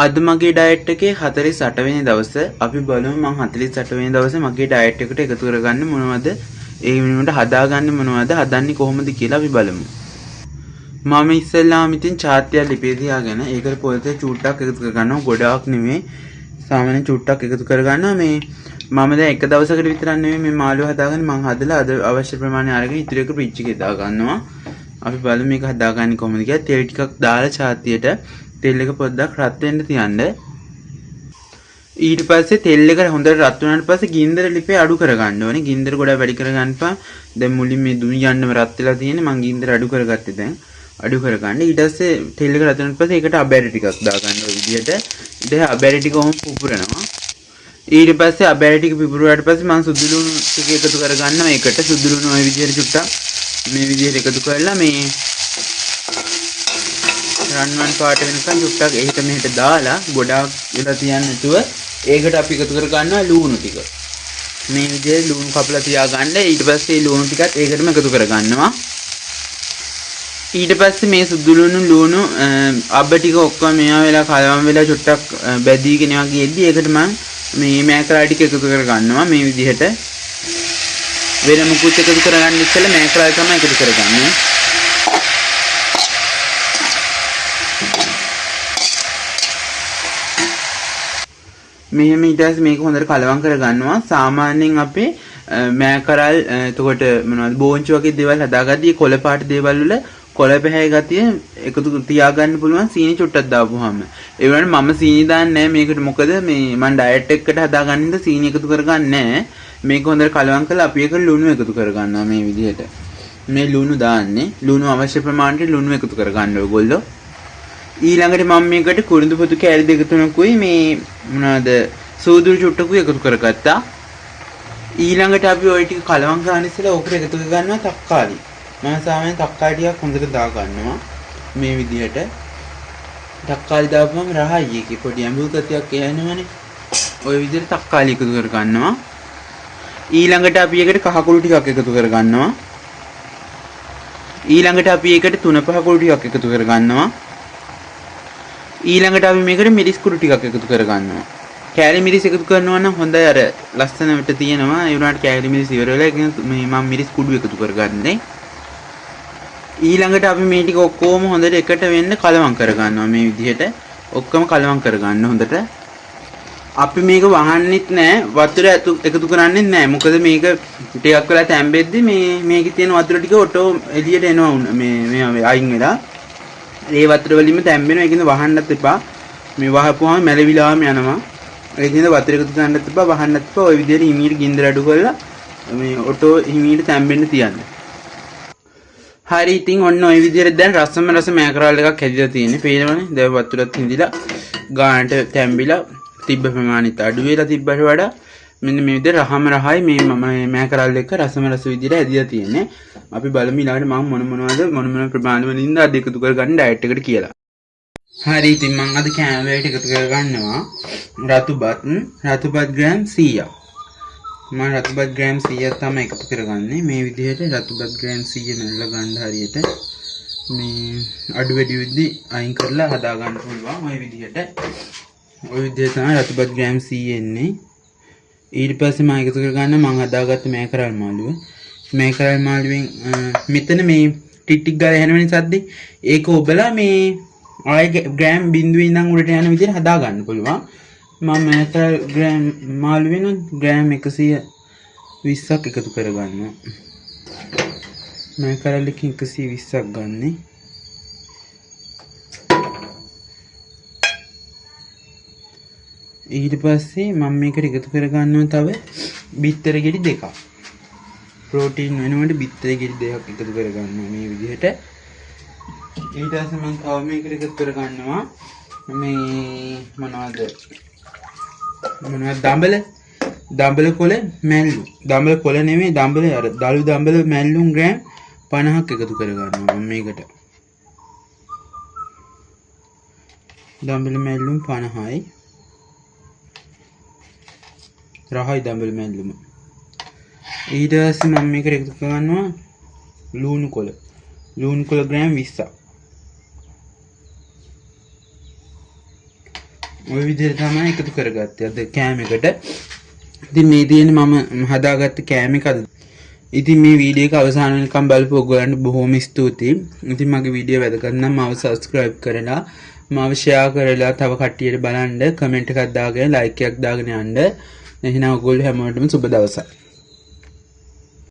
අද මගේ ඩයට් එකේ 48 වෙනි දවසේ අපි බලමු මම 48 වෙනි දවසේ මගේ ඩයට් එකට එකතු කරගන්න මොනවද ඒ වෙනුවට හදාගන්නේ මොනවද හදන්නේ කොහොමද කියලා අපි බලමු. මම ඉස්සෙල්ලාම ඉතින් චාර්ට්යක් ලිපේ තියාගෙන ඒකට පොතේ චූට්ටක් එකතු කරගන්නවා. ගොඩාක් නෙමෙයි සාමාන්‍ය චූට්ටක් එකතු කරගන්නවා. මේ මම දැන් එක දවසකට විතරක් නෙමෙයි මේ මාළුව හදාගන්නේ. මම හදලා අද අවශ්‍ය ප්‍රමාණය අරගෙන ඉතුරු එක ෆ්‍රිජ් එකේ දාගන්නවා. අපි බලමු මේක හදාගන්නේ කොහොමද කියලා. තෙල් ටිකක් දාලා චාර්ට්ටියට තෙල් එක පොඩ්ඩක් රත් වෙන්න තියන්න. ඊට පස්සේ තෙල් එක හොඳට රත් වුණාට පස්සේ ගින්දර ලිපේ අඩු කරගන්න ඕනේ. ගින්දර ගොඩක් වැඩි කරගන්නපා. දැන් මුලින් මේ දුනි යන්නම රත් වෙලා තියෙන්නේ. මම ගින්දර අඩු කරගත්තේ දැන්. අඩු කරගන්න. ඊට පස්සේ තෙල් එක රත් වුණාට පස්සේ ඒකට අබැරි ටිකක් දාගන්න ඔය විදිහට. ඉතින් අබැරි ටික ඔහොම පුපුරනවා. ඊට පස්සේ අබැරි ටික පුපුරුවාට පස්සේ මම සුදු ලුණු ටික එකතු කරගන්නවා. ඒකට සුදු ලුණු ඔය විදිහට චුට්ටක් මේ විදිහට එකතු කරලා මේ රන්වන් පාට වෙනකන් චුට්ටක් එහෙට මෙහෙට දාලා ගොඩාක් වෙලා තියන්න නැතුව ඒකට අපි එකතු කර ගන්නවා ලුණු ටික. මේ විදිහේ ලුණු කපලා තියාගන්න. ඊට පස්සේ ලුණු ටිකත් ඒකටම එකතු කර ගන්නවා. ඊට පස්සේ මේ සුදු ලුණු අබ්බ ටික ඔක්කොම මේවා වෙලා කලවම් වෙලා චුට්ටක් බැදීගෙන වගේ එද්දි ඒකට මම මේ මෑකරා ටික එකතු කර ගන්නවා. මේ විදිහට වෙන මුකුත් එකතු කරගන්න ඉස්සෙල්ලා මෑකරා තමයි එකතු කරගන්නේ. මෙහෙම ඊට පස්සේ මේක හොඳට කලවම් කරගන්නවා. සාමාන්‍යයෙන් අපේ මෑකරල් එතකොට මොනවද බෝංචි වගේ දේවල් හදාගද්දී කොළ පාට දේවල් වල කොළ පැහැය ගතිය එකතු තියාගන්න පුළුවන් සීනි චුට්ටක් දාපුවාම. ඒ වුණාට මම සීනි දාන්නේ නැහැ මේකට. මොකද මේ මම ඩයට් එකකට හදාගන්න ඉඳ සීනි එකතු කරගන්නේ නැහැ. මේක හොඳට කලවම් කරලා අපි ඒක ලුණු එකතු කරගන්නවා මේ විදිහට. මේ ලුණු දාන්නේ. ලුණු අවශ්‍ය ප්‍රමාණයට ලුණු එකතු කරගන්න ඕගොල්ලෝ. ඊළඟට මම මේකට කුරුඳු පොතු කෑලි දෙක තුනකුයි මේ මොනවාද සූදුරු චුට්ටකුයි එකතු කරගත්තා. ඊළඟට අපි ওই ටික කලවම් කරන්න ඉස්සෙල්ලා ඕකට එකතු කරගන්නවා තක්කාලි. මම සාමාන්‍යයෙන් තක්කාලි ටිකක් හොඳට දා ගන්නවා මේ විදිහට. තක්කාලි දාපුවම රහයි එකේ පොඩි ඇඹුල් ගතියක් එනවනේ. ওই විදිහට තක්කාලි එකතු කරගන්නවා. ඊළඟට අපි ඒකට කහකුළු ටිකක් එකතු කරගන්නවා. ඊළඟට අපි ඒකට තුන පහ කුළු ටිකක් එකතු කරගන්නවා. ඊළඟට අපි මේකට මිරිස් කුඩු ටිකක් එකතු කරගන්නවා. කෑලි මිරිස් එකතු කරනවා නම් හොඳයි අර ලස්සනට තියෙනවා. ඒ වුණාට කෑලි මිරිස් ඉවර වෙලා මේ මම මිරිස් කුඩු එකතු කරගන්නේ. ඊළඟට අපි මේ ටික ඔක්කොම හොඳට එකට වෙන්න කලවම් කරගන්නවා මේ විදිහට. ඔක්කොම කලවම් කරගන්න හොඳට. අපි මේක වහන්නෙත් නෑ වතුර එකතු කරන්නෙත් නෑ. මොකද මේක ටිකක් වෙලා තැම්බෙද්දි මේකේ තියෙන වතුර ටික ඔටෝ එළියට එනවා මේ අයින් වෙලා. ඒ වතුර වලින්ම තැම්බෙනවා. ඒකින්ද වහන්නත් එපා. මේ වහපුවාම මැලවිලාම යනවා. ඒකින්ද වතුර එකතු කරන්නත් එපා වහන්නත් එපා. ওই විදිහට හිමීට ගින්දර අඩු කරලා මේ ඔටෝ හිමීට තැම්බෙන්න තියන්න. හරි ඉතින් ඔන්න ওই විදිහට දැන් රසම රස මෑකරල් එකක් හැදිලා තියෙන්නේ. පේනවනේ. දැන් වතුරත් හිඳිලා ගානට තැම්බිලා තිබ්බ ප්‍රමාණිත අඩු වෙලා තිබ්බට වඩා මෙන්න මේ විදිහට රහම රහයි මේ මෑකරල් එක රසම රස විදිහට හැදිලා තියෙන්නේ. අපි බලමු ඊළඟට මම මොන ප්‍රමාණ වලින්ද අද එකතු කරගන්න ඩයට් එකට කියලා. හරි ඉතින් මම අද කෑම වලට එකතු කරගන්නවා රතුබත් ග්‍රෑම් 100ක්. මම රතුබත් ග්‍රෑම් 100ක් තමයි එකතු කරගන්නේ. මේ විදිහට රතුබත් ග්‍රෑම් 100 නෙල්ල ගන්න හරියට මේ අඩු වැඩි වෙද්දි අයින් කරලා හදා ගන්න පුළුවන් ওই විදිහට. ওই විදිහට තමයි රතුබත් ග්‍රෑම් 100 එන්නේ. ඊට පස්සේ මම එකතු කරගන්න මම හදාගත්ත මෑකරල් මාළුව. මෑකරල් මාළුවෙන් මෙතන මේ ටික් ගාලා යනවනේ සද්දේ. ඒක ඔබලා මේ ආයෙ ග්‍රෑම් බිඳුවේ ඉඳන් උඩට යන විදිහට හදා ගන්න පුළුවන්. මම මෑකරල් ග්‍රෑම් මාළුවෙන් ග්‍රෑම් 120ක් එකතු කරගන්නවා. මෑකරල් එකකින් 120ක් ගන්නෙ. ඊට පස්සේ මම මේකට එකතු කරගන්නවා තව බිත්තර ගෙඩි දෙකක්. ප්‍රෝටීන් වෙනුවට බිත්තර ගෙඩි දෙකක් එකතු කරගන්නවා මේ විදිහට. ඊට පස්සේ මම තව මේකට එකතු කරගන්නවා මේ මොනවද දඹල කොළ මැල්ලු. දඹල කොළ නෙමෙයි දඹල අර දළු දඹල මැල්ලුම් ග්‍රෑම් 50ක් එකතු කරගන්නවා මම මේකට. දඹල මැල්ලුම් 50යි. රහයි දඹල මැල්ලුම. ඊට පස්සේ මම මේකට එකතු කරගන්නවා ලුණු කොළ ග්‍රෑම් 20ක්. ඔය විදිහට තමයි එකතු කරගත්තේ අද කෑම එකට. ඉතින් මේ තියෙන මම හදාගත්ත කෑම එක අද. ඉතින් මේ වීඩියෝ එක අවසාන වෙනකම් බලපු ඔයගොල්ලන්ට බොහොම ස්තුතියි. ඉතින් මගේ වීඩියෝ වැදගත් නම් මාව subscribe කරලා මාව share කරලා තව කට්ටියට බලන්න කමෙන්ට් එකක් දාගෙන like එකක් දාගෙන යන්න. එහෙනම් ඔයගොල්ලෝ හැමෝටම සුබ දවසක්.